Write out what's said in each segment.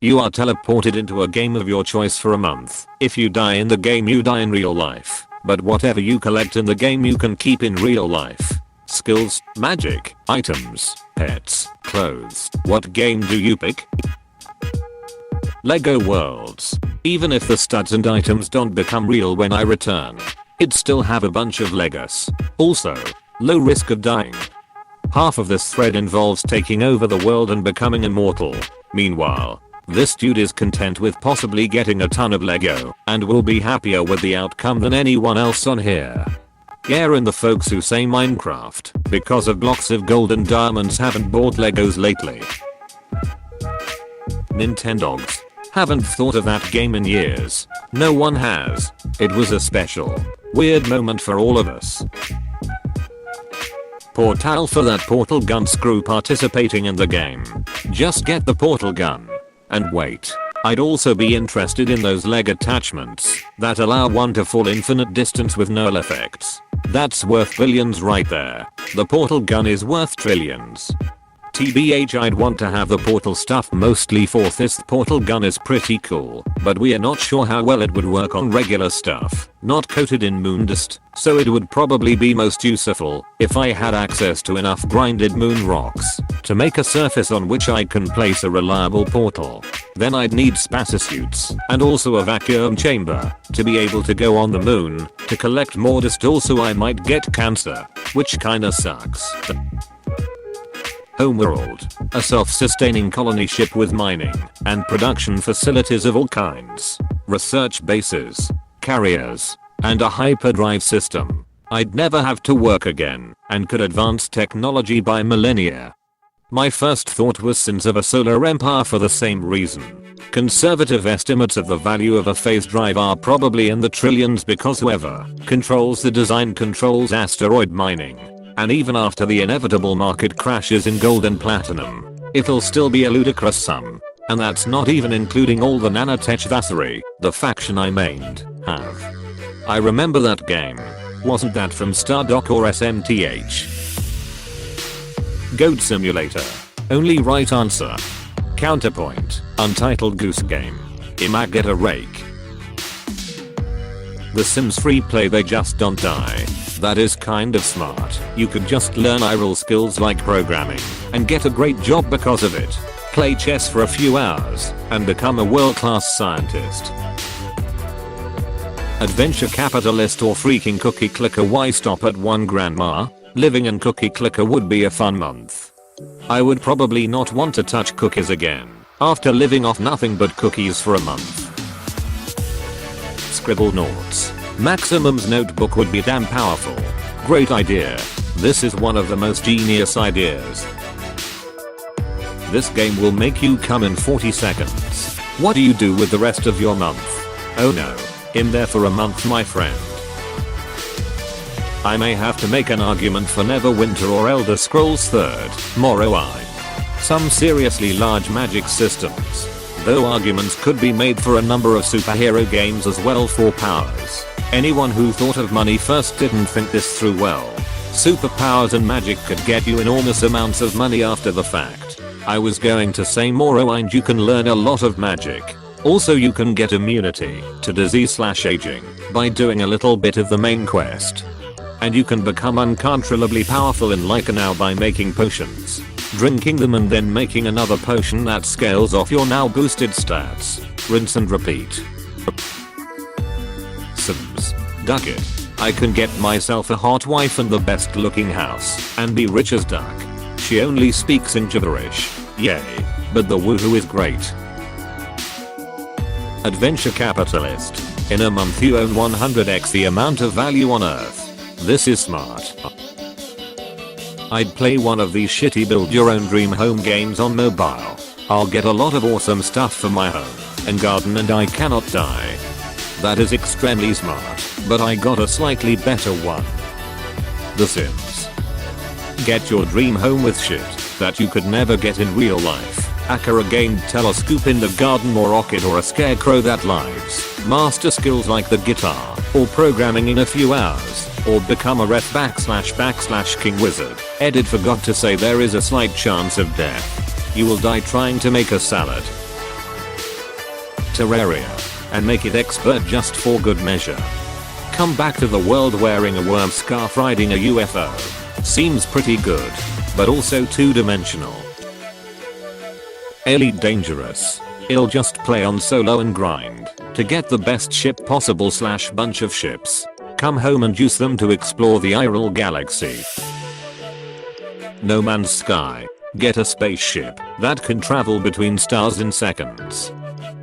You are teleported into a game of your choice for a month. If you die in the game, you die in real life. But whatever you collect in the game you can keep in real life. Skills, magic, items, pets, clothes. What game do you pick? Lego Worlds. Even if the studs and items don't become real when I return, it'd still have a bunch of Legos. Also, low risk of dying. Half of this thread involves taking over the world and becoming immortal. Meanwhile, this dude is content with possibly getting a ton of Lego and will be happier with the outcome than anyone else on here. Yeah, and the folks who say Minecraft, because of blocks of gold and diamonds, haven't bought Legos lately. Nintendogs. Haven't thought of that game in years. No one has. It was a special, weird moment for all of us. Portal for that portal gun, screw participating in the game. Just get the portal gun. And wait. I'd also be interested in those leg attachments that allow one to fall infinite distance with null effects. That's worth billions right there. The portal gun is worth trillions. TBH, I'd want to have the portal stuff mostly for this portal gun is pretty cool, but we are not sure how well it would work on regular stuff, not coated in moon dust, so it would probably be most useful if I had access to enough grinded moon rocks to make a surface on which I can place a reliable portal. Then I'd need spacesuits and also a vacuum chamber to be able to go on the moon to collect more dust. Also I might get cancer, which kinda sucks. Homeworld, a self-sustaining colony ship with mining and production facilities of all kinds, research bases, carriers, and a hyperdrive system. I'd never have to work again and could advance technology by millennia. My first thought was Sins of a Solar Empire for the same reason. Conservative estimates of the value of a phase drive are probably in the trillions because whoever controls the design controls asteroid mining. And even after the inevitable market crashes in gold and platinum, it'll still be a ludicrous sum. And that's not even including all the nanotech vassery the faction I mained have. I remember that game. Wasn't that from Stardock or SMTH? Goat Simulator. Only right answer. Counterpoint. Untitled Goose Game. Imag get a rake. The Sims free play, they just don't die. That is kind of smart. You could just learn IRL skills like programming and get a great job because of it. Play chess for a few hours and become a world-class scientist. Adventure capitalist or freaking cookie clicker? Why stop at one grandma? Living in cookie clicker would be a fun month. I would probably not want to touch cookies again after living off nothing but cookies for a month. Scribble notes. Maximum's notebook would be damn powerful. Great idea. This is one of the most genius ideas. This game will make you come in 40 seconds. What do you do with the rest of your month? Oh no. In there for a month, my friend. I may have to make an argument for Neverwinter or Elder Scrolls 3rd, Morrowind. Some seriously large magic systems. Though arguments could be made for a number of superhero games as well for powers. Anyone who thought of money first didn't think this through well. Superpowers and magic could get you enormous amounts of money after the fact. I was going to say Morrowind, you can learn a lot of magic. Also you can get immunity to disease/aging by doing a little bit of the main quest. And you can become uncontrollably powerful in like now by making potions, drinking them and then making another potion that scales off your now boosted stats. Rinse and repeat. Sims. Duck it. I can get myself a hot wife and the best looking house and be rich as duck. She only speaks in gibberish. Yay. But the woohoo is great. Adventure capitalist. In a month you own 100x the amount of value on Earth. This is smart. I'd play one of these shitty build your own dream home games on mobile. I'll get a lot of awesome stuff for my home and garden and I cannot die. That is extremely smart, but I got a slightly better one. The Sims. Get your dream home with shit that you could never get in real life. Akira gained telescope in the garden or rocket or a scarecrow that lives. Master skills like the guitar or programming in a few hours. Or become a ref / king wizard. Edit forgot to say there is a slight chance of death. You will die trying to make a salad. greater area and make it expert just for good measure. Come back to the world wearing a worm scarf riding a UFO. Seems pretty good, but also two-dimensional. Elite Dangerous. I'll just play on solo and grind to get the best ship possible / bunch of ships. Come home and use them to explore the Iral galaxy. No Man's Sky. Get a spaceship that can travel between stars in seconds.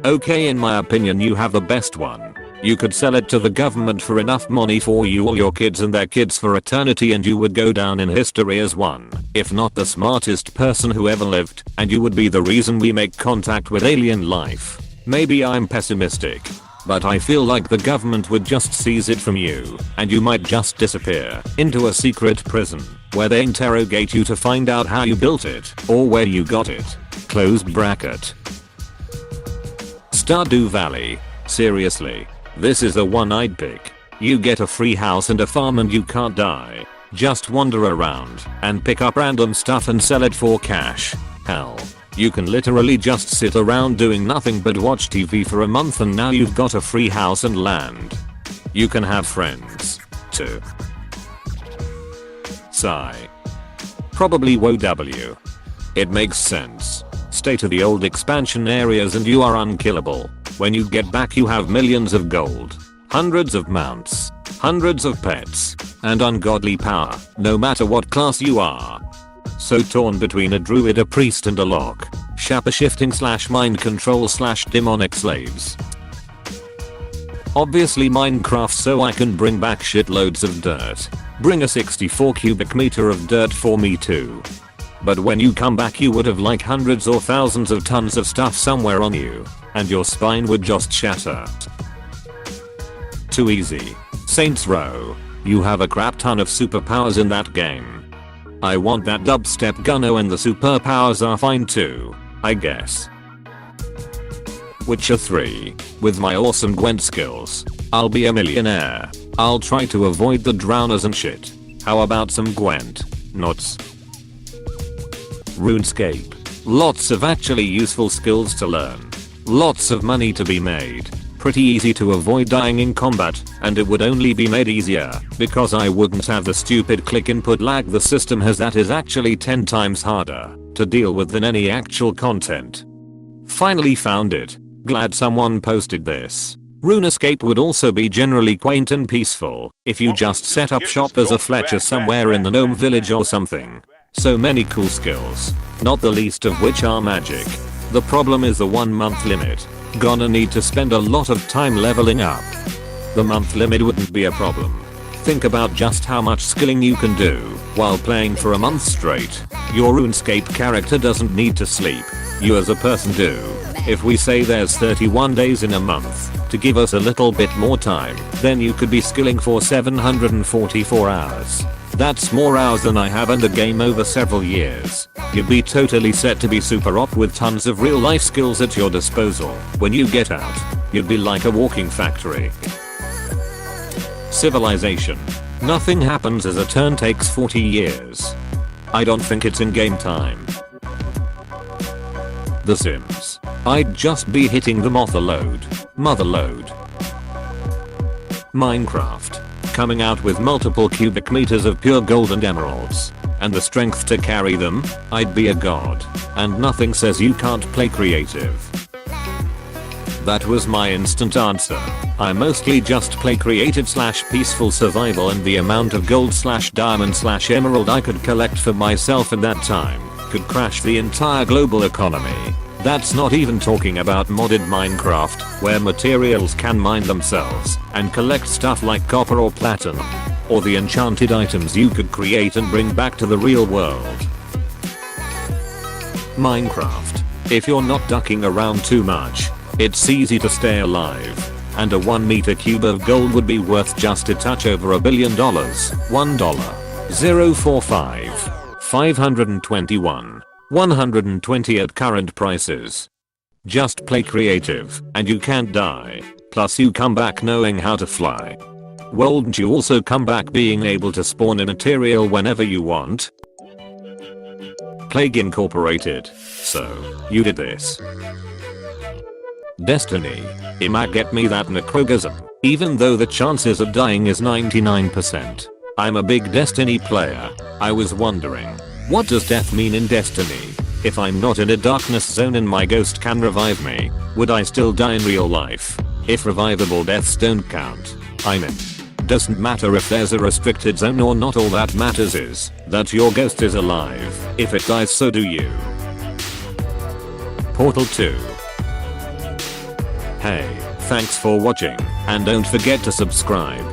Okay, in my opinion you have the best one. You could sell it to the government for enough money for you or your kids and their kids for eternity, and you would go down in history as one, if not the smartest person who ever lived, and you would be the reason we make contact with alien life. Maybe I'm pessimistic, but I feel like the government would just seize it from you, and you might just disappear into a secret prison where they interrogate you to find out how you built it or where you got it. Closed bracket. Stardew Valley. Seriously. This is the one I'd pick. You get a free house and a farm and you can't die. Just wander around and pick up random stuff and sell it for cash. Hell, you can literally just sit around doing nothing but watch TV for a month and now you've got a free house and land. You can have friends too. Sigh. Probably WoW. It makes sense. Stay to the old expansion areas and you are unkillable. When you get back you have millions of gold, hundreds of mounts, hundreds of pets, and ungodly power, no matter what class you are. So torn between a druid, a priest and a lock. Shapa shifting / mind control / demonic slaves. Obviously Minecraft so I can bring back shitloads of dirt. Bring a 64 cubic meter of dirt for me too. But when you come back you would have like hundreds or thousands of tons of stuff somewhere on you, and your spine would just shatter. Too easy. Saints Row. You have a crap ton of superpowers in that game. I want that dubstep gunno and the superpowers are fine too, I guess. Witcher 3. With my awesome Gwent skills, I'll be a millionaire. I'll try to avoid the drowners and shit. How about some Gwent? Nuts. RuneScape. Lots of actually useful skills to learn. Lots of money to be made. Pretty easy to avoid dying in combat, and it would only be made easier because I wouldn't have the stupid click input lag the system has that is actually 10 times harder to deal with than any actual content. Finally found it. Glad someone posted this. RuneScape would also be generally quaint and peaceful if you just set up shop as a Fletcher somewhere in the gnome village or something. So many cool skills, not the least of which are magic. The problem is the 1 month limit. Gonna need to spend a lot of time leveling up. The month limit wouldn't be a problem. Think about just how much skilling you can do while playing for a month straight. Your RuneScape character doesn't need to sleep. You as a person do. If we say there's 31 days in a month, to give us a little bit more time, then you could be skilling for 744 hours. That's more hours than I have in the game over several years. You'd be totally set to be super op with tons of real life skills at your disposal. When you get out, you'd be like a walking factory. Civilization. Nothing happens as a turn takes 40 years. I don't think it's in game time. The Sims. I'd just be hitting them off a load. Motherload. Minecraft. Coming out with multiple cubic meters of pure gold and emeralds, and the strength to carry them, I'd be a god. And nothing says you can't play creative. That was my instant answer. I mostly just play creative / peaceful survival, and the amount of gold / diamond / emerald I could collect for myself in that time could crash the entire global economy. That's not even talking about modded Minecraft, where materials can mine themselves and collect stuff like copper or platinum, or the enchanted items you could create and bring back to the real world. Minecraft. If you're not ducking around too much, it's easy to stay alive, and a 1 meter cube of gold would be worth just a touch over $1 billion. $1.045. 521. 120 at current prices. Just play creative and you can't die. Plus you come back knowing how to fly. Won't you also come back being able to spawn a material whenever you want? Plague Incorporated. So, you did this. Destiny. Ima get me that necrogasm. Even though the chances of dying is 99%. I'm a big Destiny player. I was wondering, what does death mean in Destiny? If I'm not in a darkness zone and my ghost can revive me, would I still die in real life? If revivable deaths don't count, I'm in. Doesn't matter if there's a restricted zone or not, all that matters is that your ghost is alive. If it dies, so do you. Portal 2. Hey, thanks for watching, and don't forget to subscribe.